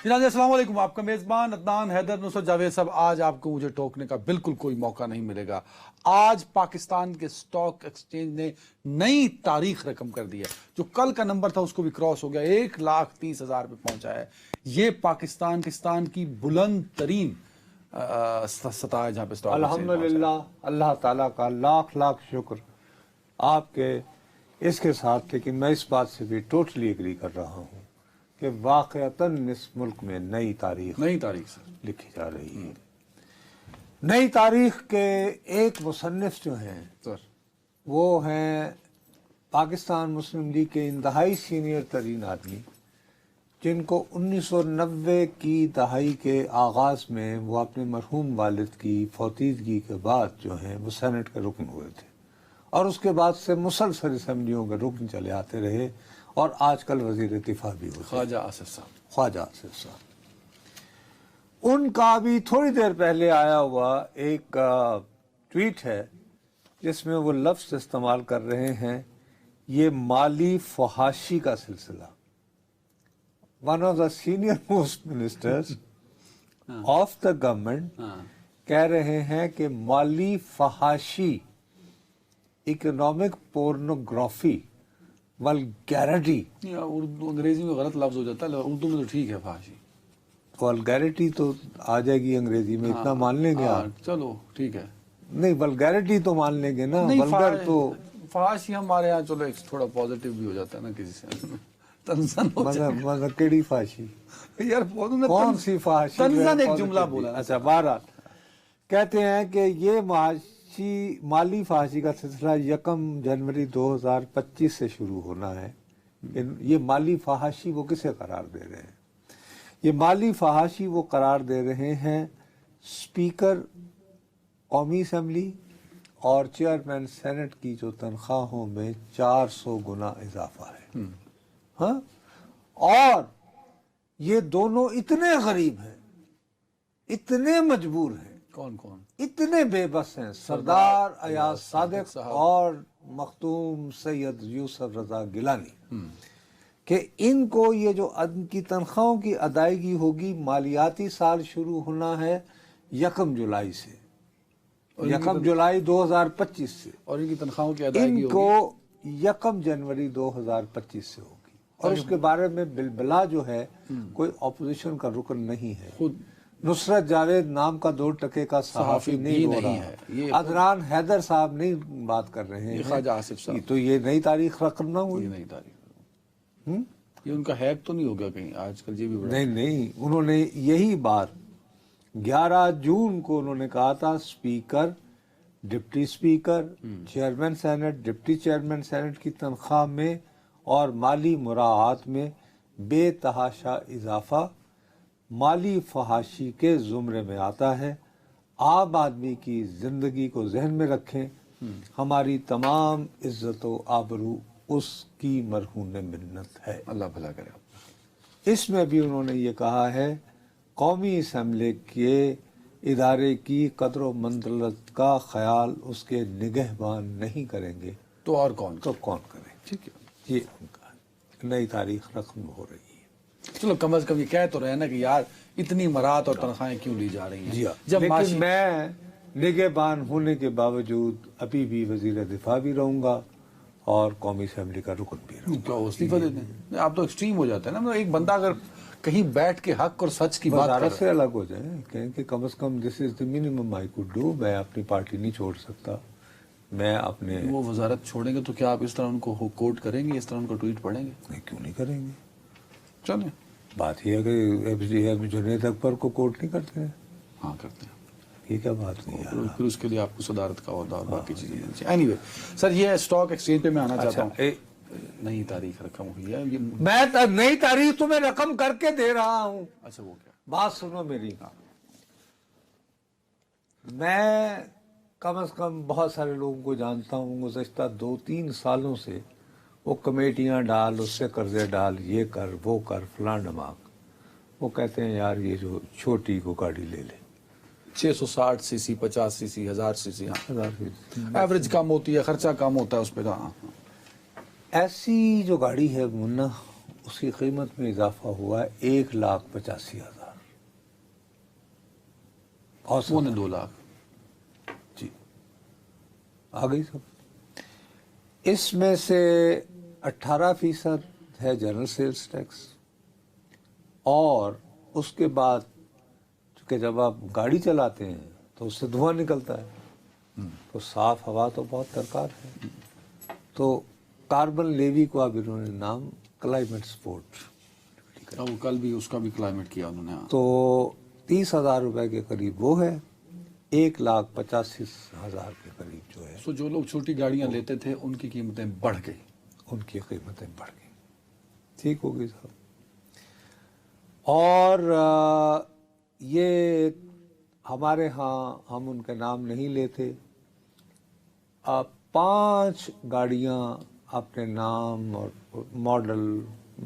جناب السلام علیکم، آپ کا میزبان عدنان حیدر نصرت جاوید صاحب. آج آپ کو مجھے ٹوکنے کا بالکل کوئی موقع نہیں ملے گا. آج پاکستان کے سٹاک ایکسچینج نے نئی تاریخ رقم کر دی ہے. جو کل کا نمبر تھا اس کو بھی کراس ہو گیا، 1,30,000 پہ پہنچا ہے. یہ پاکستان کی بلند ترین سطح ہے جہاں پہ سٹاک الحمدللہ اللہ تعالیٰ کا لاکھ لاکھ شکر آپ کے اس کے ساتھ. لیکن میں اس بات سے بھی ٹوٹلی ایگری کر رہا ہوں کہ واقعتاً اس ملک میں نئی تاریخ سر لکھی جا رہی ہے. نئی تاریخ کے ایک مصنف جو ہیں سر وہ ہیں پاکستان مسلم لیگ کے انتہائی سینئر ترین آدمی، جن کو 1990 کی دہائی کے آغاز میں وہ اپنے مرحوم والد کی فوتیدگی کے بعد جو ہیں وہ سینٹ کے رکن ہوئے تھے، اور اس کے بعد سے مسلسل اسمبلیوں کے رکن چلے آتے رہے، اور آج کل وزیر دفاع بھی ہوتے ہیں، خواجہ آصف صاحب. خواجہ آصف صاحب. ان کا ابھی تھوڑی دیر پہلے آیا ہوا ایک ٹویٹ ہے جس میں وہ لفظ استعمال کر رہے ہیں، یہ مالی فحاشی کا سلسلہ. One of the senior most ministers of the government کہہ رہے ہیں کہ مالی فحاشی، اکنامک پورنوگرافی، ولگیرٹی. اردو انگریزی میں غلط لفظ ہو جاتا ہے، اردو میں تو ٹھیک ہے فحاشی. ولگیرٹی تو آ جائے گی انگریزی میں، اتنا مان لیں گے آپ؟ چلو ٹھیک ہے. نہیں، ولگیرٹی تو مان لیں گے نا. ولگر تو فحاشی ہمارے یہاں چلو ایک تھوڑا پازیٹیو بھی ہو جاتا ہے نا کسی سے. تنزن ہو جائے. مطلب کیڑی فحاشی؟ یار کون سی فحاشی؟ تنزن ایک جملہ بولا. اچھا، بہرحال کہتے ہیں کہ یہ مالی فحاشی کا سلسلہ 1 جنوری 2025 سے شروع ہونا ہے. یہ مالی فحاشی وہ کسے قرار دے رہے ہیں؟ یہ مالی فحاشی وہ قرار دے رہے ہیں اسپیکر قومی اسمبلی اور چیئرمین سینٹ کی جو تنخواہوں میں 400 گنا اضافہ ہے. ہاں، اور یہ دونوں اتنے غریب ہیں، اتنے مجبور ہیں، کون اتنے بے بس ہیں، سردار ایاز صادق اور مختوم سید یوسف رضا گیلانی، کہ ان کو یہ جو ان کی تنخواہوں کی ادائیگی ہوگی، مالیاتی سال شروع ہونا ہے 1 جولائی سے، 1 جولائی 2025 سے، اور ان کی تنخواہوں کی ادائیگی ان کو 1 جنوری 2025 سے ہوگی. اور اس کے بارے میں بالبلا جو ہے کوئی اپوزیشن کا رکن نہیں ہے. خود نصرت جاوید نام کا 2 ٹکے کا صحافی نہیں ہو رہا ہے، عدنان حیدر صاحب نہیں بات کر رہے ہیں، خواجہ آصف صاحب. تو یہ نئی تاریخ رقم نہ ہوئی؟ یہ نئی تاریخ یہ ان کا ہیک تو نہیں ہو گیا کہیں آج کل؟ یہ بھی نہیں، انہوں نے یہی بات 11 جون کو انہوں نے کہا تھا، speaker, deputy speaker, chairman senate, deputy chairman senate کی تنخواہ میں اور مالی مراعات میں بے تحاشا اضافہ مالی فحاشی کے زمرے میں آتا ہے. عام آدمی کی زندگی کو ذہن میں رکھیں، ہماری تمام عزت و آبرو اس کی مرہون منت ہے. اللہ بھلا کرے. اس میں بھی انہوں نے یہ کہا ہے، قومی اسمبلی کے ادارے کی قدر و منزلت کا خیال اس کے نگہبان نہیں کریں گے تو اور کون کریں؟ ٹھیک ہے، یہ ان کا نئی تاریخ رقم ہو رہی ہے. چلو کم از کم یہ کہہ تو رہے نا کہ یار اتنی مراد اور تنخواہیں کیوں لی جا رہی ہیں. جب لیکن میں نگہبان ہونے کے باوجود ابھی بھی وزیر دفاع بھی رہوں گا اور قومی اسمبلی کا رکن بھی رہوں گا. استعفی دے دیں. آپ تو ایکسٹریم ہو جاتے ہیں نا. ایک بندہ اگر کہیں بیٹھ کے حق اور سچ کی بات وزارت سے الگ ہو جائیں، کہیں کہ کم از کم this is the minimum I could do. میں اپنی پارٹی نہیں چھوڑ سکتا. میں اپنے وہ وزارت چھوڑیں گے تو کیا آپ اس طرح ان کو کوٹ کریں گے، اس طرح ان کو ٹویٹ پڑھیں گے؟ نہیں، کیوں نہیں کریں گے. چلیں، بات یہ ہے کہ جنید اکبر کو کوٹ نہیں کرتے ہیں. ہاں کرتے ہیں. یہ کیا بات نہیں ہے. پھر اس کے لیے آپ کو صدارت کا عہدہ اور باقی چیزیں. اینی وے سر، یہ اسٹاک ایکسچینج پہ میں آنا چاہتا ہوں. نئی تاریخ رقم ہوئی ہے. میں نئی تاریخ تمہیں رقم کر کے دے رہا ہوں. اچھا وہ کیا؟ بات سنو میری. میں کم از کم بہت سارے لوگوں کو جانتا ہوں، گزشتہ 2-3 سالوں سے وہ کمیٹیاں ڈال، اس سے قرضے ڈال، یہ کر وہ کر فلاں ڈماغ. وہ کہتے ہیں یار یہ جو چھوٹی کو گاڑی لے لے، 660 سی سی، 50 سی سی، 1000 سی سی. ایوریج کم ہوتی ہے، خرچہ کم ہوتا ہے اس پہ. ایسی جو گاڑی ہے منا، اس کی قیمت میں اضافہ ہوا ہے 1,85,000. بہت وہ نے 2 لاکھ. جی آ گئی سب. اس میں سے 18% ہے جنرل سیلز ٹیکس، اور اس کے بعد چونکہ جب آپ گاڑی چلاتے ہیں تو اس سے دھواں نکلتا ہے، تو صاف ہوا تو بہت درکار ہے، تو کاربن لیوی کو اب انہوں نے نام کلائمیٹ سپورٹ، وہ کل بھی اس کا بھی کلائمیٹ کیا انہوں نے. تو 30,000 روپے کے قریب وہ ہے، 1,85,000 کے قریب جو ہے تو جو لوگ چھوٹی گاڑیاں لیتے تھے ان کی قیمتیں بڑھ گئی. ان کی قیمتیں بڑھ گئی. ٹھیک ہوگی صاحب. اور یہ ہمارے ہاں ہم ان کے نام نہیں لیتے، 5 گاڑیاں اپنے نام اور ماڈل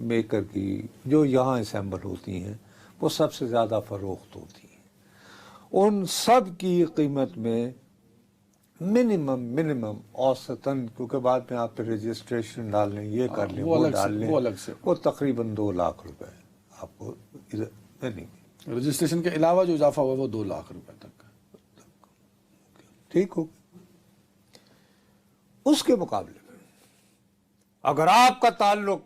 میکر کی جو یہاں اسمبل ہوتی ہیں وہ سب سے زیادہ فروخت ہوتی ہیں. ان سب کی قیمت میں منیمم اوسطاً، کیونکہ بعد میں آپ پہ رجسٹریشن ڈال لیں، یہ کر لیں، وہ ڈال لیں، وہ الگ سے، وہ تقریباً 2 لاکھ روپے آپ کو نہیں. رجسٹریشن کے علاوہ جو اضافہ ہوا وہ 2 لاکھ روپے تک. ٹھیک ہو. اس کے مقابلے میں اگر آپ کا تعلق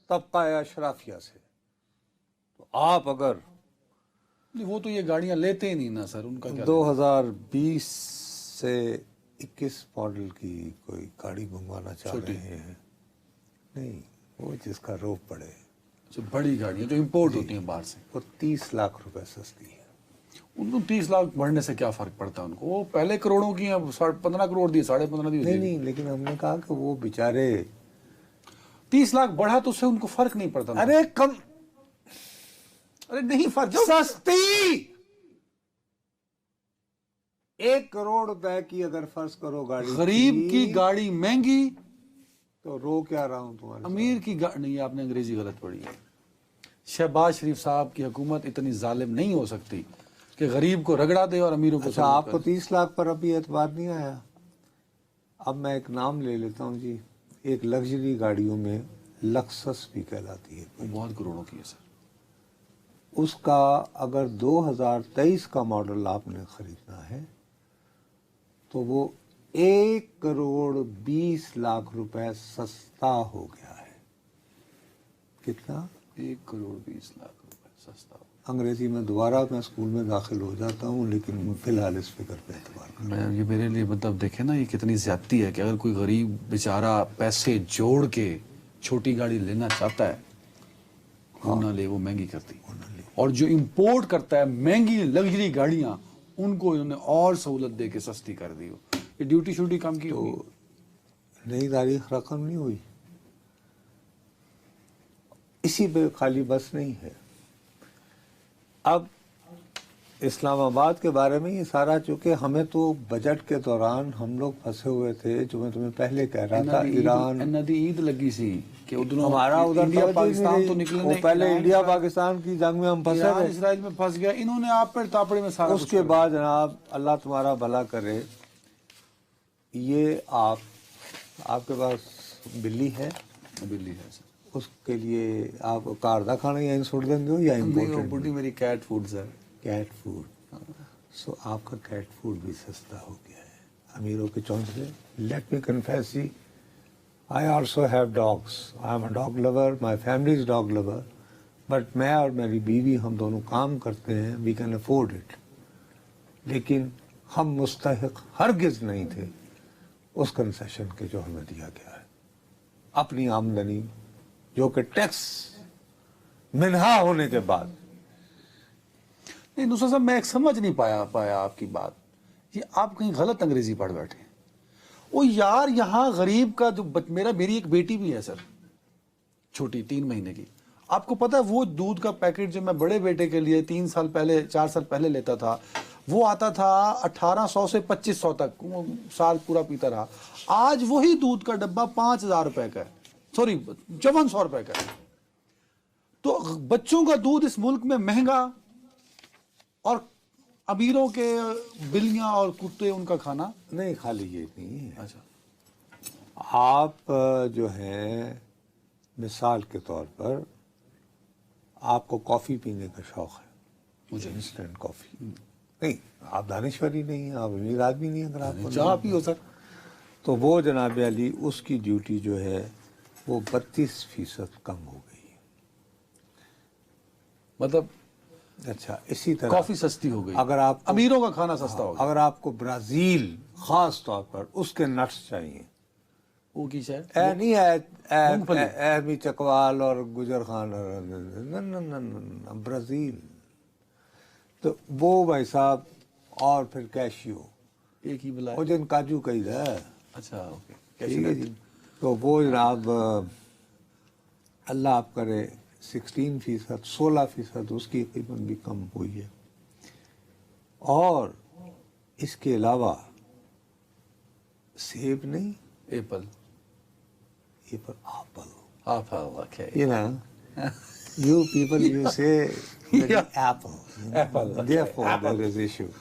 طبقہ اشرافیہ سے، تو آپ اگر وہ تو یہ گاڑیاں لیتے ہی نہیں نا سر، ان کا کیا 2020 سے 21 ماڈل کی کوئی گاڑی منگوانا چاہ رہے ہیں، نہیں، وہ جس کا روپ پڑے، جو بڑی گاڑیاں جو امپورٹ ہوتی ہیں باہر سے، وہ 30 لاکھ روپے سستی ہے. ان کو 30 لاکھ بڑھنے سے کیا فرق پڑتا ہے ان کو؟ وہ پہلے کروڑوں کی ہیں، 15 کروڑ دی، 15.5 دی. نہیں، لیکن ہم نے کہا کہ وہ بیچارے 30 لاکھ بڑھا تو اس سے ان کو فرق نہیں پڑتا. ارے کم، ارے نہیں فرق، سستی 1 کروڑ روپے کی اگر فرض کرو گاڑی، غریب کی گاڑی مہنگی، تو رو کیا رہا ہوں تمہارے امیر کی گاڑی نہیں. آپ نے انگریزی غلط پڑھی ہے. شہباز شریف صاحب کی حکومت اتنی ظالم نہیں ہو سکتی کہ غریب کو رگڑا دے اور امیروں کو. اچھا، آپ کو 30 لاکھ پر ابھی اعتبار نہیں آیا؟ اب میں ایک نام لے لیتا ہوں جی، ایک لگژری گاڑیوں میں لکسس بھی کہلاتی ہے، وہ بہت کروڑوں کی ہے سر. اس کا اگر 2023 کا ماڈل آپ نے خریدنا ہے تو وہ 1 کروڑ 20 لاکھ روپے سستا ہو گیا ہے. کتنا؟ 1 کروڑ 20 لاکھ روپے سستا. انگریزی میں دوبارہ میں اسکول میں داخل ہو جاتا ہوں، لیکن فی الحال اس فکر پہ اعتبار کرتا میں یہ میرے لیے مطلب دیکھیں نا، یہ کتنی زیادتی ہے کہ اگر کوئی غریب بیچارہ پیسے جوڑ کے چھوٹی گاڑی لینا چاہتا ہے، وہ نہ لے، وہ مہنگی کرتی. اور جو امپورٹ کرتا ہے مہنگی لگژری گاڑیاں، ان کو انہوں نے اور سہولت دے کے سستی کر دی. یہ ڈیوٹی شوٹی کم کی ہوگی. نئی تاریخ رقم نہیں ہوئی. اسی پہ خالی بس نہیں ہے. اب اسلام آباد کے بارے میں یہ سارا، چونکہ ہمیں تو بجٹ کے دوران ہم لوگ پھنسے ہوئے تھے، جو میں تمہیں پہلے کہہ رہا تھا، ایران عید لگی سی کہ ہمارا ادھر انڈیا پاکستان تو نکلے، نکلے، پہلے انڈیا پاکستان کی جنگ میں ہم پھنسے ایران تھے، اسرائیل میں پھنس گیا. انہوں نے آپ پر تاپڑے میں سارا اس کے بعد جناب اللہ تمہارا بھلا کرے، یہ آپ کے پاس بلی ہے، بلی ہے سر. اس کے لیے آپ کار دا کھانا یہیں چھوڑ دیں گے یا امپورٹنٹ؟ بڑی میری cat food sir. Cat food. So آپ کا کیٹ فوڈ بھی سستا ہو گیا ہے امیروں کے چونچلے. لیٹ می کنفیس جی، I also have dogs, I am a dog lover, my family is dog lover, but میں اور میری بیوی ہم دونوں کام کرتے ہیں، وی کین افورڈ اٹ، لیکن ہم مستحق ہرگز نہیں تھے اس کنسیشن کے جو ہمیں دیا گیا ہے. اپنی آمدنی جو کہ ٹیکس منہا ہونے کے بعد. نہیں نصرت صاحب، میں ایک سمجھ نہیں پایا آپ کی بات. یہ آپ کہیں غلط انگریزی پڑھ بیٹھے ہیں. وہ یار یہاں غریب کا جو میری ایک بیٹی بھی ہے سر، چھوٹی 3 مہینے کی. آپ کو پتا ہے وہ دودھ کا پیکٹ جو میں بڑے بیٹے کے لیے 3 سال پہلے 4 سال پہلے لیتا تھا، وہ آتا تھا 1800 سے 2500 تک، وہ سال پورا پیتا رہا. آج وہی دودھ کا ڈبہ 5000 روپے کا ہے، سوری 5400 روپے کا ہے. تو بچوں کا دودھ اس ملک میں مہنگا، اور امیروں کے بلیاں اور کتے ان کا کھانا. نہیں، خالی یہ نہیں ہے. اچھا، آپ جو ہیں مثال کے طور پر آپ کو کافی پینے کا شوق ہے، مجھے انسٹنٹ کافی نہیں، آپ دانشوری نہیں ہیں، آپ امیر آدمی نہیں ہیں اگر آپ کو چاہ پیو سر. تو وہ جناب علی اس کی ڈیوٹی جو ہے وہ 32% کم ہو گئی ہے. مطلب اچھا اسی طرح کافی سستی ہو گئی، اگر آپ کو امیروں کا کھانا سستا ہو گیا. اگر آپ کو برازیل خاص طور پر اس کے نٹس چاہیے، وہ کی شاید اے نہیں مونگ پھلی. احمی چکوال اور گجر خان برازیل، تو وہ بھائی صاحب، اور پھر کیشیو، ایک ہی بلا. وہ جن کاجو کہی ہے، اچھا اوکے. ٹھیک ہے جی. تو وہ جناب اللہ آپ کرے 16% اس کی قیمت بھی کم ہوئی ہے. اور اس کے علاوہ سیب نہیں، ایپل. یہ پر apple. Okay. You know, you people, you say Yeah. apple. You know? Apple, okay. Therefore, Apple. there is issue.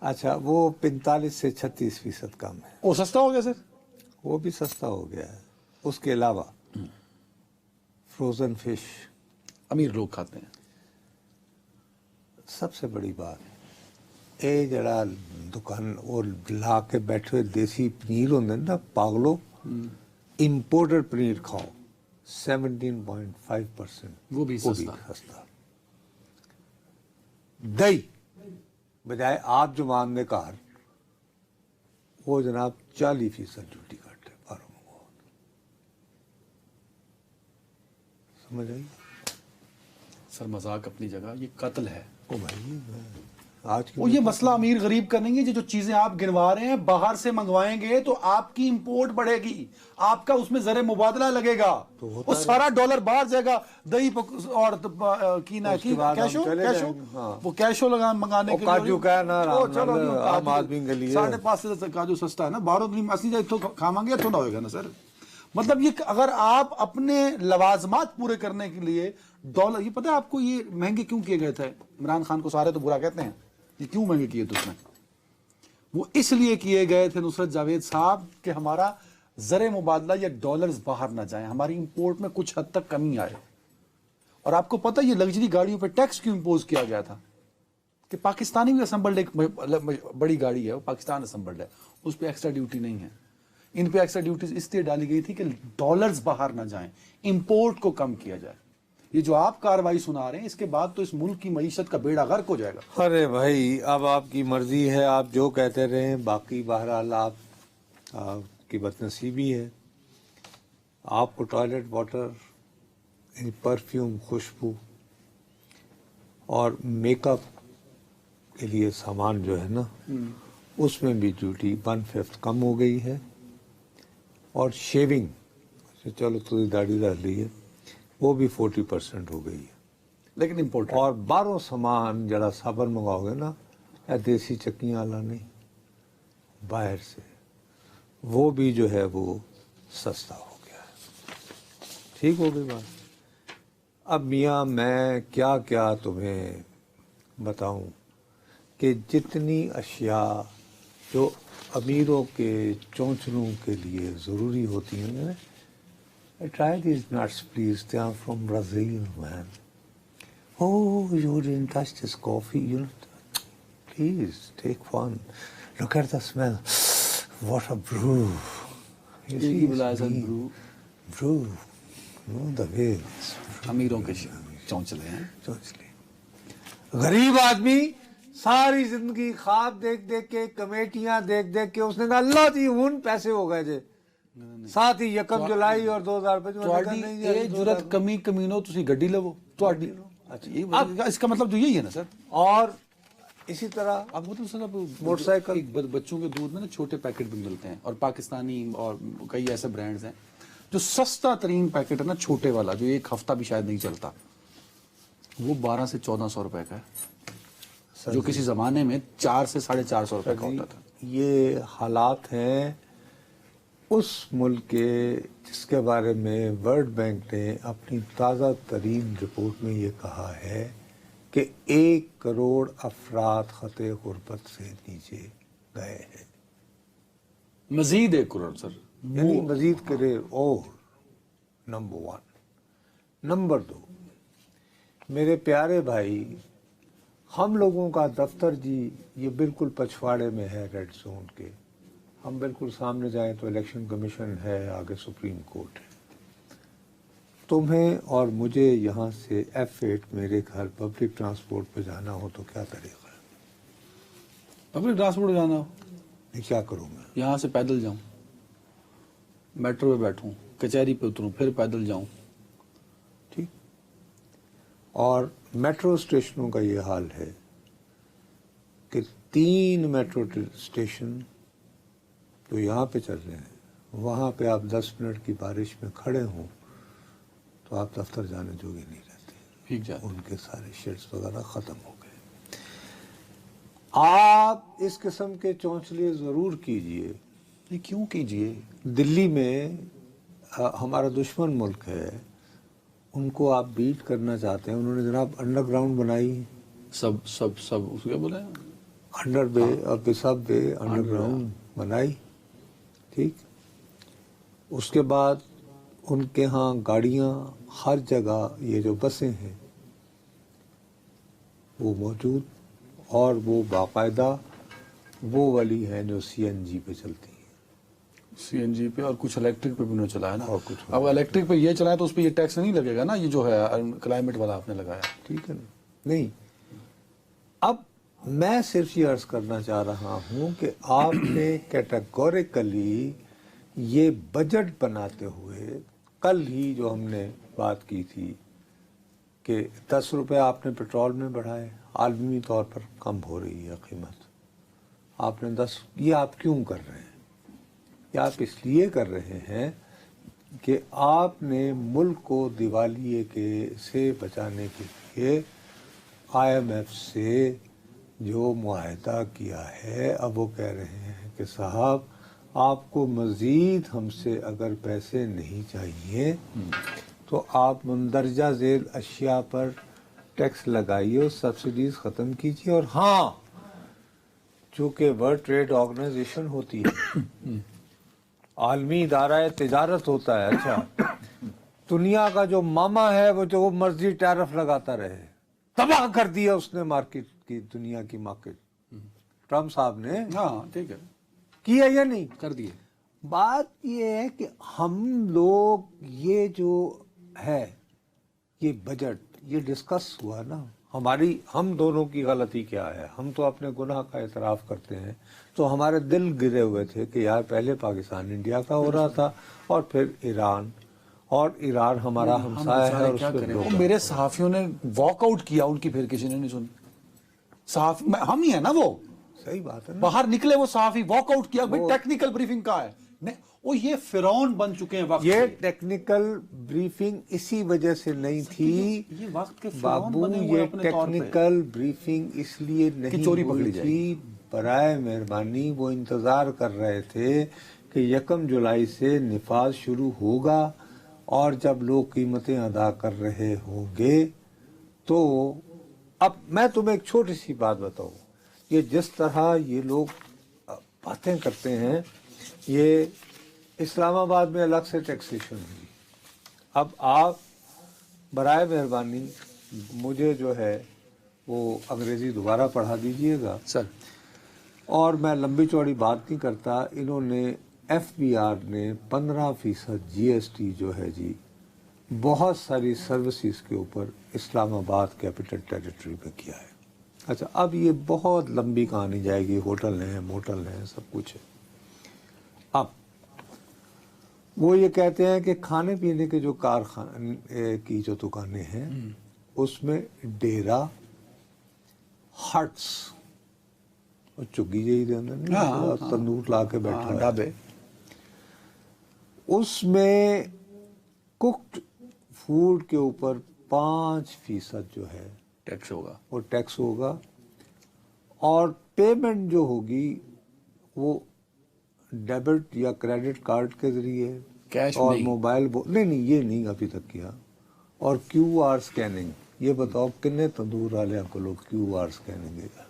اچھا وہ 45 سے 36% کم ہے، وہ سستا ہو گیا سر. وہ بھی سستا ہو گیا ہے. اس کے علاوہ فروزن فش، امیر لوگ کھاتے ہیں. سب سے بڑی بات اے جڑا دکان اور لا کے بیٹھے ہوئے دیسی پنیر ہوندے نا پاگلو، امپورٹڈ پنیر کھاؤ 17.5%، وہ بھی سستا. دہی بجائے آپ جو ماننے کار وہ جناب 40% ڈیوٹی کاٹتے باروں میں. سمجھ آئی؟ سر مذاق اپنی جگہ، یہ قتل ہے. او بھائی آج کی وہ یہ مسئلہ امیر غریب کا نہیں ہے. جو چیزیں آپ گنوا رہے ہیں باہر سے منگوائیں گے تو آپ کی امپورٹ بڑھے گی، آپ کا اس میں زر مبادلہ لگے گا، وہ سارا ڈالر باہر جائے گا. دہی اور کیشو، وہ کیشو منگانے کے کاجو کا نا عام آدمی کے لیے 5.5 کاجو سستا ہے نا. باہروں اصلی جائے کھاواں گے تو نہ ہوئے گا نا سر. مطلب یہ اگر آپ اپنے لوازمات پورے کرنے کے لیے ڈالر، یہ پتہ ہے آپ کو یہ مہنگے کیوں کیے گئے تھے؟ عمران خان کو سارے تو برا کہتے ہیں، یہ کیوں مہنگے کیے تھے اس میں؟ وہ اس لیے کیے گئے تھے نصرت جاوید صاحب کہ ہمارا زر مبادلہ یا ڈالرز باہر نہ جائیں، ہماری امپورٹ میں کچھ حد تک کمی آئے. اور آپ کو پتہ یہ لگژری گاڑیوں پہ ٹیکس کیوں امپوز کیا گیا تھا؟ کہ پاکستانی بھی اسمبلڈ ایک بڑی گاڑی ہے، وہ پاکستان اسمبلڈ ہے، اس پہ ایکسٹرا ڈیوٹی نہیں ہے. ان پہ ایکسٹرا ڈیوٹیز اس لیے ڈالی گئی تھی کہ ڈالرز باہر نہ جائیں، امپورٹ کو کم کیا جائے. یہ جو آپ کاروائی سنا رہے ہیں اس کے بعد تو اس ملک کی معیشت کا بیڑا غرق ہو جائے گا. ارے بھائی اب آپ کی مرضی ہے، آپ جو کہتے رہیں. باقی بہرحال آپ کی بدنصیبی ہے، آپ کو ٹوائلٹ واٹر، پرفیوم، خوشبو اور میک اپ کے لیے سامان جو ہے نا اس میں بھی ڈیوٹی 1/5 کم ہو گئی ہے. اور شیونگ، چلو تھوڑی داڑھی رہ لی ہے، وہ بھی 40% ہو گئی ہے. لیکن امپورٹ اور باہروں سامان جڑا صابن منگاؤ گے نا، دیسی چکیاں والا نہیں، باہر سے، وہ بھی جو ہے وہ سستا ہو گیا ہے. ٹھیک ہو گئی بات. اب میاں میں کیا کیا تمہیں بتاؤں کہ جتنی اشیاء جو امیروں کے چونچلوں کے لیے ضروری ہوتی ہیں. Try these nuts, please. They are from Brazil, man. Oh, you didn't touch this coffee. You know, please take one. Look at the smell. What a brew. You see, it's me. Brew. No, the way. امیروں کے چونچلے ہیں. چونچلے. غریب آدمی ساری زندگی خواب دیکھ دیکھ کے، کمیٹیاں دیکھ دیکھ کے اس نے کہا اللہ دی ہون پیسے ہو گئے جے. ساتھ ہی 1 جولائی اور 2025 یہ جرت کمی کمینو تسی گڈی لو تواڈی. اس کا مطلب تو یہی ہے نا سر. اور اسی طرح اب مطلب سر اب موٹر سائیکل، بچوں کے دودھ میں نا چھوٹے پیکٹ بھی ملتے ہیں، اور پاکستانی اور کئی ایسے برانڈز ہیں جو سستا ترین پیکٹ ہے نا چھوٹے والا، جو 1 ہفتہ بھی شاید نہیں چلتا، وہ 1200 سے 1400 روپے کا ہے، جو کسی زمانے میں 400 سے 450 روپے کا ہوتا تھا. یہ حالات ہیں اس ملک کے جس کے بارے میں ورلڈ بینک نے اپنی تازہ ترین رپورٹ میں یہ کہا ہے کہ 1 کروڑ افراد خط غربت سے نیچے گئے ہیں. مزید 1 کروڑ سر، یعنی مزید کرے. اور نمبر 1. نمبر 2، میرے پیارے بھائی، ہم لوگوں کا دفتر جی یہ بالکل پچھواڑے میں ہے ریڈ زون کے. ہم بالکل سامنے جائیں تو الیکشن کمیشن ہے، آگے سپریم کورٹ ہے. تمہیں اور مجھے یہاں سے F8 میرے گھر پبلک ٹرانسپورٹ پہ جانا ہو تو کیا طریقہ ہے؟ پبلک ٹرانسپورٹ جانا ہو، کیا کروں میں؟ یہاں سے پیدل جاؤں، میٹرو پہ بیٹھوں، کچہری پہ اتروں، پھر پیدل جاؤں. ٹھیک. اور میٹرو اسٹیشنوں کا یہ حال ہے کہ 3 میٹرو اسٹیشن جو یہاں پہ چل رہے ہیں، وہاں پہ آپ 10 منٹ کی بارش میں کھڑے ہوں تو آپ دفتر جانے جوگے نہیں رہتے. ٹھیک جاتے. ان کے سارے شیڈز وغیرہ ختم ہو گئے. آپ اس قسم کے چونچلے ضرور کیجئے. یہ کیوں کیجئے؟ دلی میں ہمارا دشمن ملک ہے، ان کو آپ بیٹ کرنا چاہتے ہیں. انہوں نے جناب انڈر گراؤنڈ بنائی، سب اس کے بولے انڈر وے اور پسب وے انڈر گراؤنڈ بنائی. ٹھیک. اس کے بعد ان کے ہاں گاڑیاں ہر جگہ، یہ جو بسیں ہیں وہ موجود، اور وہ باقاعدہ وہ والی ہیں جو CNG پہ چلتی ہیں. CNG پہ اور کچھ الیکٹرک پہ بھی انہوں نے چلایا نا. اور کچھ اب الیکٹرک پہ یہ چلائے تو اس پہ یہ ٹیکس نہیں لگے گا نا، یہ جو ہے کلائمیٹ والا آپ نے لگایا. ٹھیک ہے نا؟ نہیں. اب میں صرف یہ عرض کرنا چاہ رہا ہوں کہ آپ نے کیٹیگوریکلی یہ بجٹ بناتے ہوئے، کل ہی جو ہم نے بات کی تھی کہ 10 روپے آپ نے پیٹرول میں بڑھائے، عالمی طور پر کم ہو رہی ہے قیمت، آپ نے 10، یہ آپ کیوں کر رہے ہیں؟ یہ آپ اس لیے کر رہے ہیں کہ آپ نے ملک کو دیوالیے سے بچانے کے لیے IMF سے جو معاہدہ کیا ہے، اب وہ کہہ رہے ہیں کہ صاحب آپ کو مزید ہم سے اگر پیسے نہیں چاہیے تو آپ مندرجہ ذیل اشیاء پر ٹیکس لگائیے اور سبسڈیز ختم کیجیے. اور ہاں، چونکہ ورلڈ ٹریڈ آرگنائزیشن ہوتی ہے، عالمی ادارہ تجارت ہوتا ہے، اچھا دنیا کا جو ماما ہے وہ جو مرضی ٹیرف لگاتا رہے، تباہ کر دیا اس نے مارکیٹ کی، دنیا کی مارکیٹ. ٹرمپ صاحب نے ہاں ٹھیک ہے، کیا یا نہیں کر دیے. بات یہ ہے کہ ہم لوگ یہ جو ہے یہ بجٹ یہ ڈسکس ہوا نا، ہم دونوں کی غلطی کیا ہے؟ ہم تو اپنے گناہ کا اعتراف کرتے ہیں. تو ہمارے دل گرے ہوئے تھے کہ یار پہلے پاکستان انڈیا کا ہو رہا تھا اور پھر ایران، اور ایران ہمارا ہمسایہ ہے اور اس پہ وہ میرے صحافیوں نے واک آؤٹ کیا، ان کی پھر کسی نے نہیں سنی. ہم ہی ہیں نا، وہ صحیح بات ہے نا، باہر نکلے وہ صحافی واک آؤٹ کیا، بھائی ٹیکنیکل بریفنگ کا ہے. وہ یہ فرعون بن چکے ہیں وقت یہ کے. ٹیکنیکل بریفنگ اسی وجہ سے نہیں تھی یہ وقت کے فرعون بابو، بنے ہوئے یہ اپنے طور پہ ٹیکنیکل بریفنگ اس لیے نہیں چوری ہوئی پکڑی جائے تھی. برائے مہربانی وہ انتظار کر رہے تھے کہ 1 جولائی سے نفاذ شروع ہوگا، اور جب لوگ قیمتیں ادا کر رہے ہوں گے تو. اب میں تمہیں ایک چھوٹی سی بات بتاؤں، یہ جس طرح یہ لوگ باتیں کرتے ہیں، یہ اسلام آباد میں الگ سے ٹیکسیشن ہوگی. اب آپ برائے مہربانی مجھے جو ہے وہ انگریزی دوبارہ پڑھا دیجئے گا سر. اور میں لمبی چوڑی بات نہیں کرتا. انہوں نے FBR نے 15% GST جو ہے جی بہت ساری سروسز کے اوپر اسلام آباد کیپٹل ٹیریٹری پہ کیا ہے. اچھا اب یہ بہت لمبی کہانی جائے گی، ہوٹل ہیں، موٹل ہیں، سب کچھ ہے. اب وہ یہ کہتے ہیں کہ کھانے پینے کے جو کارخانے کی جو دکانیں ہیں اس میں ڈیرا، ہٹس اور چگی جہی دے اندر نہیں، تندور لا کے بیٹھا ہے، ڈھابے، اس میں ککڈ فوڈ کے اوپر 5% جو ہے ٹیکس ہوگا، وہ ٹیکس ہوگا. اور پیمنٹ جو ہوگی وہ ڈیبٹ یا کریڈٹ کارڈ کے ذریعے، کیش اور نہیں. موبائل نہیں یہ نہیں ابھی تک کیا. اور QR سکیننگ. یہ بتاؤ کتنے تندور والے کو لوگ QR سکیننگ دے گا؟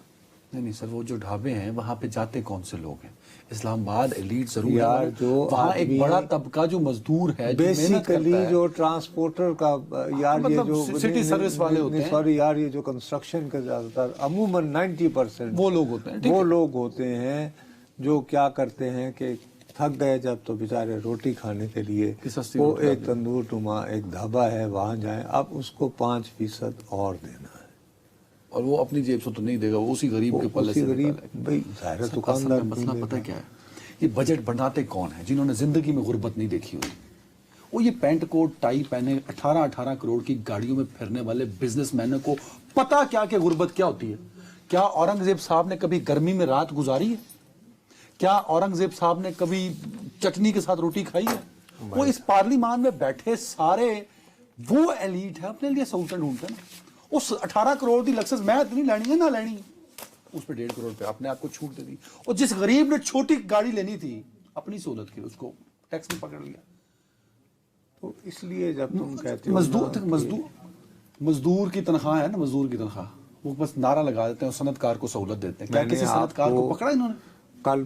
نہیں سر، وہ جو ڈھابے ہیں وہاں پہ جاتے کون سے لوگ ہیں؟ اسلام آباد ایلیٹ ضرور یار ہے، جو وہاں ایک بڑا طبقہ جو مزدور ہے، جو محنت بیسیکلی کرتا ہے، جو ٹرانسپورٹر کا یار یہ مطلب جو سٹی سروس والے ہوتے ہیں، سوری یار یہ جو کنسٹرکشن کا زیادہ تر عموماً 90% وہ لوگ ہوتے ہیں، ٹھیک وہ ہے، لوگ ہوتے ہیں جو کیا کرتے ہیں کہ تھک گئے جب تو بیچارے روٹی کھانے کے لیے کہ سستی وہ روٹی ایک تندور نما ایک ڈھابا ہے وہاں جائیں، اب اس کو 5% اور دینا ہے، اور وہ اپنی جیب سے تو نہیں دے گا، وہ اسی غریب کے پلے اسی سے غریب نکالے گا۔ بھائی ظاہر اصل دکاندار میں مسئلہ پتہ کیا ہے؟ یہ بجٹ بناتے کون ہیں جنہوں نے زندگی میں غربت نہیں دیکھی ہوئی؟ وہ یہ پینٹ کوٹ ٹائی پہنے 18 کروڑ کی گاڑیوں میں پھرنے والے بزنس مینوں کو پتا کیا کہ غربت کیا ہوتی ہے؟ کیا اورنگزیب صاحب نے کبھی گرمی میں رات گزاری ہے؟ کیا اورنگزیب صاحب نے کبھی چٹنی کے ساتھ روٹی کھائی ہے؟ وہ اس پارلیمان میں بیٹھے سارے وہ ایلیٹ ہے، اپنے لیے سہولتیں ڈھونڈتے ہیں۔ اس 18 کروڑ دی لکسس میں اتنی لینی ہے نہ لینی، اس پہ 1.5 کروڑ پہ اپنے آپ کو چھوٹ دے دی، اور جس غریب نے چھوٹی گاڑی لینی تھی اپنی سہولت کی، اس کو ٹیکس میں پکڑ لیا۔ تو اس لیے جب تم کہتے ہو مزدور کی تنخواہ ہے نا، مزدور کی تنخواہ وہ بس نعرہ لگا دیتے ہیں اور صنعت کار کو سہولت دیتے ہیں۔ کیا کسی صنعت کار کو پکڑا انہوں نے؟ کل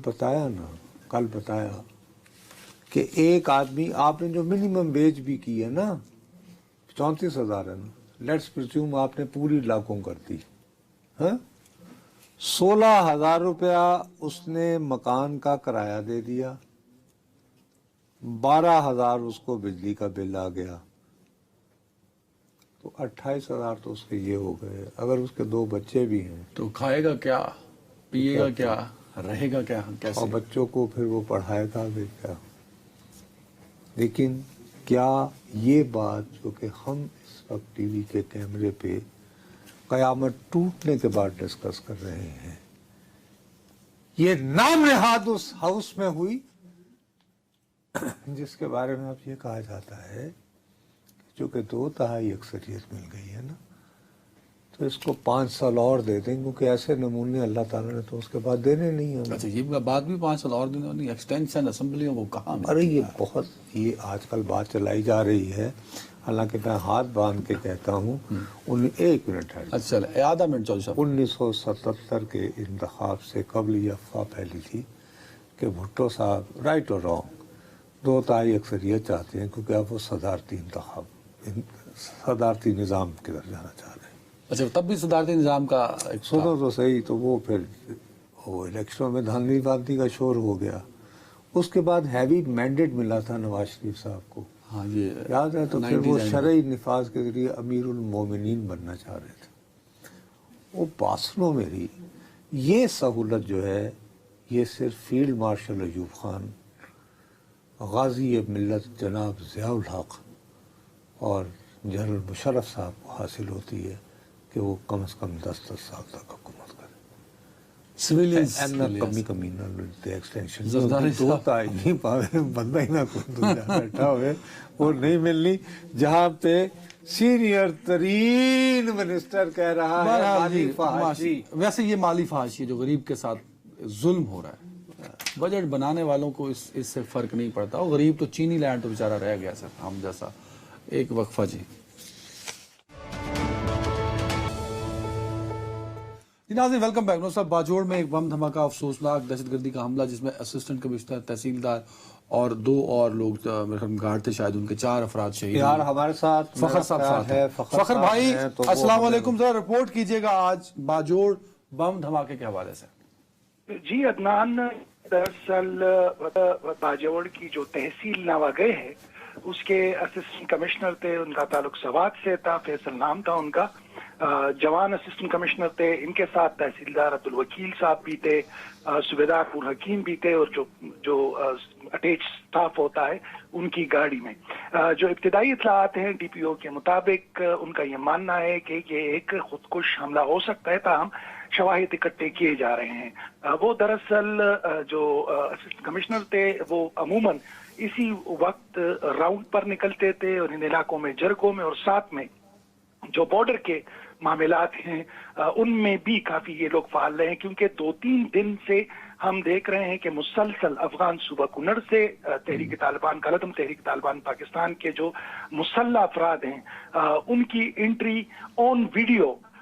بتایا کہ ایک آدمی آپ نے جو منیمم ویج بھی کی ہے نا 34,000 ہے نا، لیٹس پرزیوم آپ نے پوری لاگو کر دی، 16,000 روپیہ اس نے مکان کا کرایہ دے دیا، 12,000 اس کو بجلی کا بل آ گیا، تو 28,000 تو اس کے یہ ہو گئے۔ اگر اس کے 2 بچے بھی ہیں تو کھائے گا کیا، پیے گا کیا، رہے گا کیا، کیسے؟ اور بچوں کو پھر وہ پڑھائے گا بھی کیا؟ لیکن کیا یہ بات جو کہ ہم اس وقت ٹی وی کے کیمرے پہ قیامت ٹوٹنے کے بعد ڈسکس کر رہے ہیں، یہ نام نہاد اس ہاؤس میں ہوئی جس کے بارے میں اب یہ کہا جاتا ہے جو کہ 2/3 اکثریت مل گئی ہے نا، تو اس کو 5 سال اور دے دیں، کیونکہ ایسے نمونے اللہ تعالیٰ نے تو اس کے بعد دینے نہیں ہیں۔ اچھا یہ بات بھی 5 سال اور دینا نہیں، ایکسٹینشن اسمبلی وہ کہاں؟ ارے یہ آج کل بات چلائی جا رہی ہے، حالانکہ میں ہاتھ باندھ کے کہتا ہوں 1 منٹ ہے، اچھا آدھا منٹ چل صاحب۔ 1977 کے انتخاب سے قبل یہ افواہ پھیلی تھی کہ بھٹو صاحب رائٹ اور رانگ 2/3 اکثریت چاہتے ہیں، کیونکہ اب وہ صدارتی نظام کی طرف جانا چاہ رہے ہیں۔ اچھا تب بھی صدارتی نظام کا سنو تو صحیح، تو وہ پھر وہ الیکشنوں میں دھاندلی باندھی کا شور ہو گیا، اس کے بعد ہیوی مینڈیٹ ملا تھا نواز شریف صاحب کو، ہاں یہ یاد ہے، تو پھر وہ شرعی نفاذ کے ذریعے امیر المومنین بننا چاہ رہے تھے۔ وہ باسنوں میں رہی یہ سہولت جو ہے، یہ صرف فیلڈ مارشل ایوب خان، غازی ملت جناب ضیاء الحق اور جنرل مشرف صاحب کو حاصل ہوتی ہے کہ وہ کم از کم 10 سال تک حکومت کرے۔ کمی نہ ملتے ایکسٹینشن 2/3 نہیں پاوے بندہ ہی نہ کوئی بیٹھا ہوئے، وہ نہیں ملنی، جہاں پہ سینئر ترین منسٹر کہہ رہا ہے مالی فحاشی۔ ویسے یہ مالی فحاشی جو غریب کے ساتھ ظلم ہو رہا ہے، بجٹ بنانے والوں کو اس سے فرق نہیں پڑتا، وہ غریب تو چینی لینڈ تو بیچارہ رہ گیا سر، ہم جیسا۔ ایک وقفہ جی۔ ناظرین ویلکم بیک۔ صاحب باجوڑ میں ایک بم دھماکہ، افسوسناک دہشت گردی کا حملہ جس میں اسسٹنٹ کمشنر، تحصیلدار اور 2 اور لوگ گارڈ تھے، شاید ان کے 4 افراد شہید۔ یار ہمارے ساتھ فخر صاحب ساتھ ہیں۔ فخر بھائی السلام علیکم، ذرا رپورٹ کیجئے گا آج باجوڑ بم دھماکے کے حوالے سے۔ جی عدنان، دراصل باجوڑ کی جو تحصیل نواگئے ہے اس کے اسسٹنٹ کمشنر تھے، ان کا تعلق سوات سے تھا، فیصل نام تھا ان کا، جوان اسسٹنٹ کمشنر تھے، ان کے ساتھ تحصیلدار عبدالوکیل صاحب بھی تھے، صوبیدار پور حکیم بھی تھے، اور جو اٹیچ سٹاف ہوتا ہے ان کی گاڑی میں۔ جو ابتدائی اطلاعات ہیں ڈی پی او کے مطابق، ان کا یہ ماننا ہے کہ یہ ایک خودکش حملہ ہو سکتا ہے، تاہم شواہد اکٹھے کیے جا رہے ہیں۔ وہ دراصل جو اسسٹنٹ کمشنر تھے وہ عموماً اسی وقت راؤنڈ پر نکلتے تھے، اور ان علاقوں میں جرگوں میں اور ساتھ میں جو بارڈر کے معاملات ہیں ان میں بھی کافی یہ لوگ فعال رہے ہیں، کیونکہ 2-3 دن سے ہم دیکھ رہے ہیں کہ مسلسل افغان صوبہ کنڑ سے تحریک طالبان کالعدم تحریک طالبان پاکستان کے جو مسلح افراد ہیں ان کی انٹری آن ویڈیو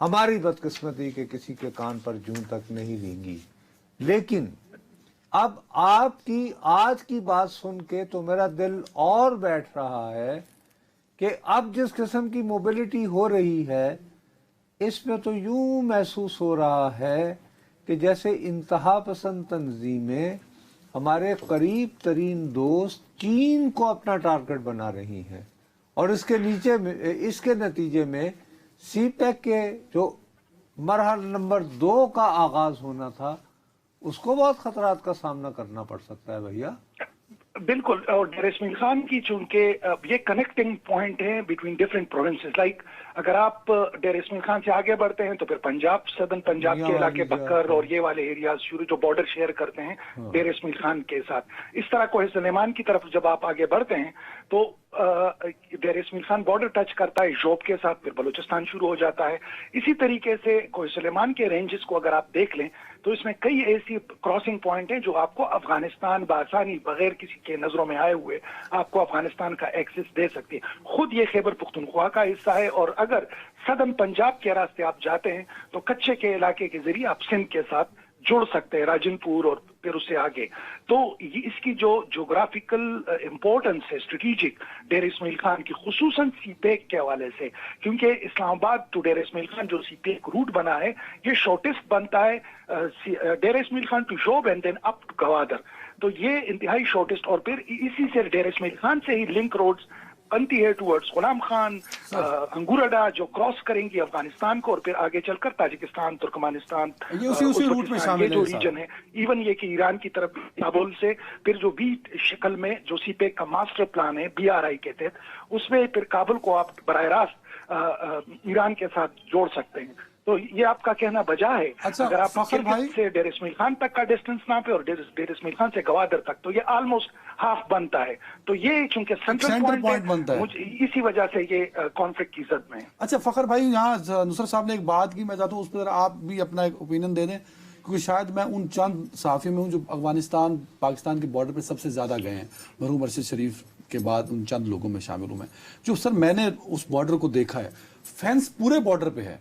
ہماری بدقسمتی کہ کسی کے کان پر جوں تک نہیں رینگی. لیکن اب آپ کی آج کی بات سن کے تو میرا دل اور بیٹھ رہا ہے کہ اب جس قسم کی موبلٹی ہو رہی ہے اس میں تو یوں محسوس ہو رہا ہے کہ جیسے انتہا پسند تنظیمیں ہمارے قریب ترین دوست چین کو اپنا ٹارگٹ بنا رہی ہیں، اور اس کے نتیجے میں سی پیک کے جو مرحلہ نمبر 2 کا آغاز ہونا تھا اس کو بہت خطرات کا سامنا کرنا پڑ سکتا ہے بھیا. بالکل. اور ڈیر اسماعیل خان کی چونکہ یہ کنیکٹنگ پوائنٹ ہے بٹوین ڈفرینٹ پروونسز. لائک اگر آپ ڈیر اسماعیل خان سے آگے بڑھتے ہیں تو پھر پنجاب، سدرن پنجاب کے علاقے بکر اور یہ والے ایریاز شروع جو بارڈر شیئر کرتے ہیں ڈیر اسماعیل خان کے ساتھ. اس طرح کوہ سلیمان کی طرف جب آپ آگے بڑھتے ہیں تو ڈیر اسماعیل خان بارڈر ٹچ کرتا ہے جوب کے ساتھ، پھر بلوچستان شروع ہو جاتا ہے. اسی طریقے سے کوہ سلیمان کے رینجز کو اگر آپ دیکھ لیں تو اس میں کئی ایسی کراسنگ پوائنٹ ہیں جو آپ کو افغانستان بآسانی بغیر کسی کے نظروں میں آئے ہوئے آپ کو افغانستان کا ایکسس دے سکتی ہے. خود یہ خیبر پختونخوا کا حصہ ہے، اور اگر سدرن پنجاب کے راستے آپ جاتے ہیں تو کچے کے علاقے کے ذریعے آپ سندھ کے ساتھ جڑ سکتے ہیں، راجن پور اور پھر اس سے آگے. تو اس کی جو جغرافیکل امپورٹنس ہے اسٹریٹجک ڈیر اسماعیل خان کی، خصوصاً سی پیک کے حوالے سے، کیونکہ اسلام آباد ٹو ڈیر اسماعیل خان جو سی پیک روٹ بنا ہے یہ شارٹیسٹ بنتا ہے Dera Ismail Khan to Zhob and then up to Gwadar. تو یہ انتہائی شارٹیسٹ، اور پھر اسی سے ڈیر اسماعیل خان سے ہی لنک روڈز بنتی ہے ٹورڈز غلام خان، انگورڈا، جو کراس کریں گی افغانستان کو اور پھر آگے چل کر تاجکستان، ترکمانستان، اسی روٹ میں شامل جو ریجن ہے. ایون یہ کہ ایران کی طرف کابل سے پھر جو بی شکل میں جو سی پیک کا ماسٹر پلان ہے BRI کے تحت، اس میں پھر کابل کو آپ براہ راست ایران کے ساتھ جوڑ سکتے ہیں. تو یہ آپ کا کہنا بجا ہے. اگر آپ کرکٹ سے ڈیر اسماعیل خان تک کا ڈسٹینس نہ پہ اور ڈیر اسماعیل خان سے گوادر تک تو یہ آلموسٹ ہاف بنتا ہے. تو یہ چونکہ سینٹرل پوائنٹ بنتا ہے، اسی وجہ سے یہ کانفلکٹ کی زد میں ہے. اچھا فخر بھائی، یہاں نصرت صاحب نے ایک بات کی، میں چاہتا ہوں اس پر آپ بھی اپنا ایک اوپینین دے دیں، کیونکہ شاید میں ان چند صحافی میں ہوں جو افغانستان پاکستان کے بارڈر پہ سب سے زیادہ گئے ہیں، مرحوم ارشد شریف کے بعد ان چند لوگوں میں شامل ہوں میں. جو سر میں نے اس بارڈر کو دیکھا ہے، فینس پورے بارڈر پہ ہے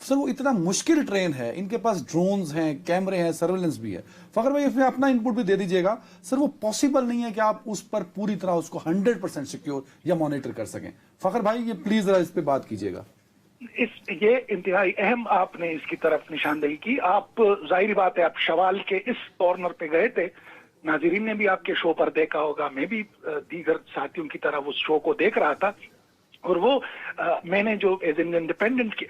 سر. وہ اتنا مشکل ٹرین ہے، ان کے پاس ڈرونز ہیں، کیمرے ہیں، سرویلنس بھی ہے. فخر بھائی اس میں اپنا انپٹ بھی دے دیجیے گا. سر وہ پاسبل نہیں ہے کہ آپ اس پر پوری طرح اس کو 100% سیکیور یا مانیٹر کر سکیں. فخر بھائی یہ پلیز ذرا اس پہ بات کیجیے گا. یہ انتہائی اہم آپ نے اس کی طرف نشاندہی کی. آپ ظاہری بات ہے آپ شوال کے اس کارنر پہ گئے تھے، ناظرین نے بھی آپ کے شو پر دیکھا ہوگا، میں بھی دیگر ساتھیوں کی طرح اس شو کو دیکھ رہا تھا. اور وہ میں نے جو ایز این انڈیپینڈنٹ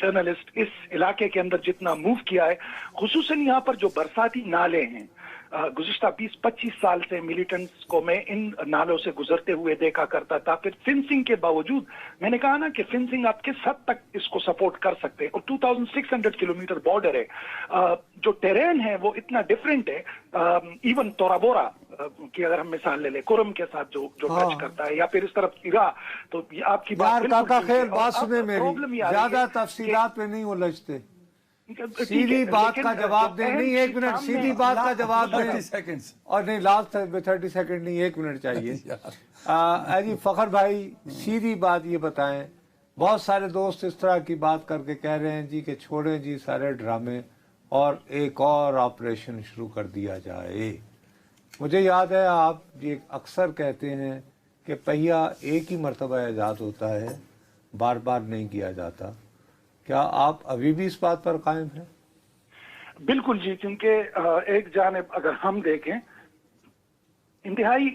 جرنلسٹ اس علاقے کے اندر جتنا موو کیا ہے، خصوصاً یہاں پر جو برساتی نالے ہیں، گزشتہ 20-25 سال سے ملیٹنٹس کو میں ان نالوں سے گزرتے ہوئے دیکھا کرتا تھا. پھر فنسنگ کے باوجود میں نے کہا نا کہ فنسنگ آپ کس حد تک اس کو سپورٹ کر سکتے ہیں، اور 2600 کلومیٹر بارڈر ہے. جو ٹیرین ہے وہ اتنا ڈفرینٹ ہے. ایون تورا بورا کی اگر ہم مثال لے لیں، کرم کے ساتھ جو ٹچ کرتا ہے، یا پھر اس طرف ایرا، تو یہ آپ کی بات کاکا خیر بات سنیں میری، زیادہ تفصیلات پہ نہیں الجھتے، سیدھی بات کا جواب دیں. نہیں 1 منٹ، سیدھی بات کا جواب دیں. اور نہیں لاسٹ 30 سیکنڈ نہیں، 1 منٹ چاہیے. جی فخر بھائی سیدھی بات یہ بتائیں، بہت سارے دوست اس طرح کی بات کر کے کہہ رہے ہیں جی کہ چھوڑیں جی سارے ڈرامے اور ایک اور آپریشن شروع کر دیا جائے. مجھے یاد ہے آپ یہ اکثر کہتے ہیں کہ پہیا ایک ہی مرتبہ ایجاد ہوتا ہے، بار بار نہیں کیا جاتا. کیا آپ ابھی بھی اس بات پر قائم ہیں؟ بالکل جی، کیونکہ ایک جانب اگر ہم دیکھیں، انتہائی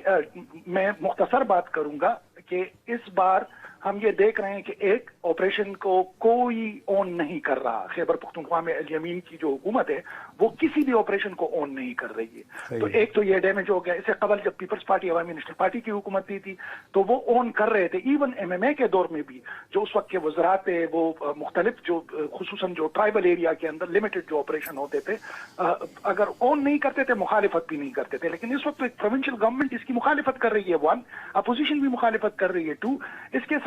میں مختصر بات کروں گا کہ اس بار ہم یہ دیکھ رہے ہیں کہ ایک آپریشن کو کوئی اون نہیں کر رہا. خیبر پختونخوا میں الیمین کی جو حکومت ہے وہ کسی بھی آپریشن کو اون نہیں کر رہی ہے. تو ایک تو یہ ڈیمیج ہو گیا. اس سے قبل جب پیپلز پارٹی عوامی نیشنل پارٹی کی حکومت تھی تو وہ اون کر رہے تھے. ایون MMA کے دور میں بھی جو اس وقت کے وزرات تھے وہ مختلف جو خصوصاً جو ٹرائبل ایریا کے اندر لمیٹڈ جو آپریشن ہوتے تھے اگر اون نہیں کرتے تھے مخالفت بھی نہیں کرتے تھے. لیکن اس وقت ایک پروونشل گورنمنٹ اس کی مخالفت کر رہی ہے، 1 اپوزیشن بھی مخالفت کر رہی ہے، 2 اس کے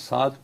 7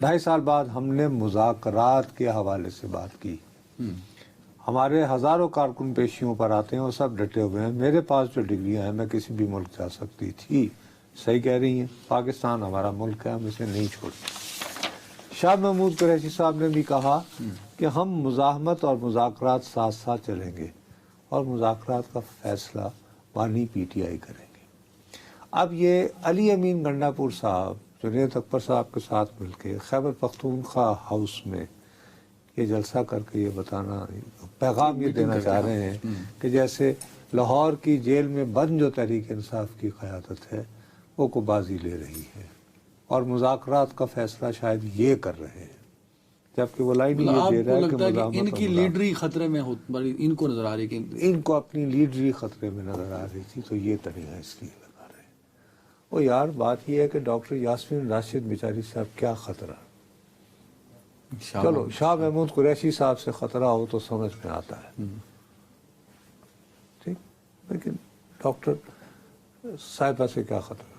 2.5 سال بعد ہم نے مذاکرات کے حوالے سے بات کی. ہمارے ہزاروں کارکن پیشیوں پر آتے ہیں اور سب ڈٹے ہوئے ہیں. میرے پاس جو ڈگریاں ہیں میں کسی بھی ملک جا سکتی تھی. صحیح کہہ رہی ہیں, پاکستان ہمارا ملک ہے, ہم اسے نہیں چھوڑتے. شاہ محمود قریشی صاحب نے بھی کہا کہ ہم مزاحمت اور مذاکرات ساتھ ساتھ چلیں گے اور مذاکرات کا فیصلہ بانی پی ٹی آئی کریں گے. اب یہ علی امین گنڈا پور صاحب جنید اکبر صاحب کے ساتھ مل کے خیبر پختونخوا ہاؤس میں یہ جلسہ کر کے یہ بتانا, پیغام یہ دینا چاہ رہے ہیں کہ جیسے لاہور کی جیل میں بند جو تحریک انصاف کی قیادت ہے وہ کو بازی لے رہی ہے اور مذاکرات کا فیصلہ شاید یہ کر رہے ہیں, جبکہ وہ لائن یہ دے رہا ہے کہ مزاحمت ان کی لیڈری خطرے میں ان کو نظر آ رہی کہ ان کو اپنی لیڈری خطرے میں نظر آ رہی تھی, تو یہ طریقہ اس لیے لگا رہے ہیں. وہ یار بات یہ ہے کہ ڈاکٹر یاسمین راشد بیچاری صاحب کیا خطرہ, چلو شاہ محمود قریشی صاحب سے خطرہ ہو تو سمجھ میں آتا ہے ٹھیک, لیکن ڈاکٹر صاحبہ سے کیا خطرہ.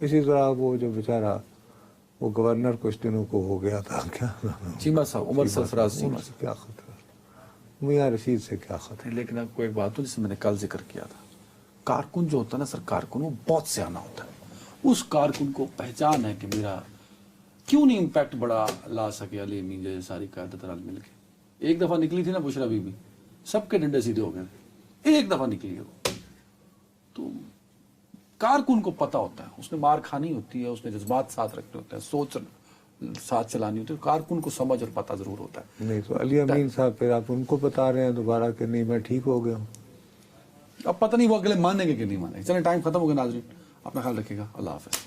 اسی طرح وہ جو بیچارہ وہ گورنر کچھ دنوں کو ہو گیا تھا, کیا چیمہ صاحب, عمر سرفراز چیمہ سے کیا خطرہ, میاں رشید سے کیا خطرہ. لیکن آپ کو ایک بات ہو جسے میں نے کل ذکر کیا تھا, کارکن جو ہوتا ہے نا سر, کارکن وہ بہت سیانا ہوتا ہے. اس کارکن کو پہچان ہے کہ میرا کیوں نہیں امپیکٹ بڑا لا سکے علی امین جیسے ساری قیادت رال مل کے. ایک دفعہ نکلی تھی نا بشرا بی بی, سب کے ڈنڈے سیدھے ہو گئے, ایک دفعہ نکلی ہے وہ. تو کارکن کو پتہ ہوتا ہے, اس نے مار کھانی ہوتی ہے, اس نے جذبات ساتھ رکھنے ہوتے ہیں, سوچ ساتھ چلانی ہوتی ہے. کارکن کو سمجھ اور پتہ ضرور ہوتا ہے. نہیں تو علی امین صاحب پھر آپ ان کو بتا رہے ہیں دوبارہ کہ نہیں میں ٹھیک ہو گیا ہوں. اب پتہ نہیں وہ اگلے مانیں گے کہ نہیں مانیں گے. چلیں ٹائم ختم ہو گیا ناظرین, اپنا خیال رکھیے گا, اللہ حافظ.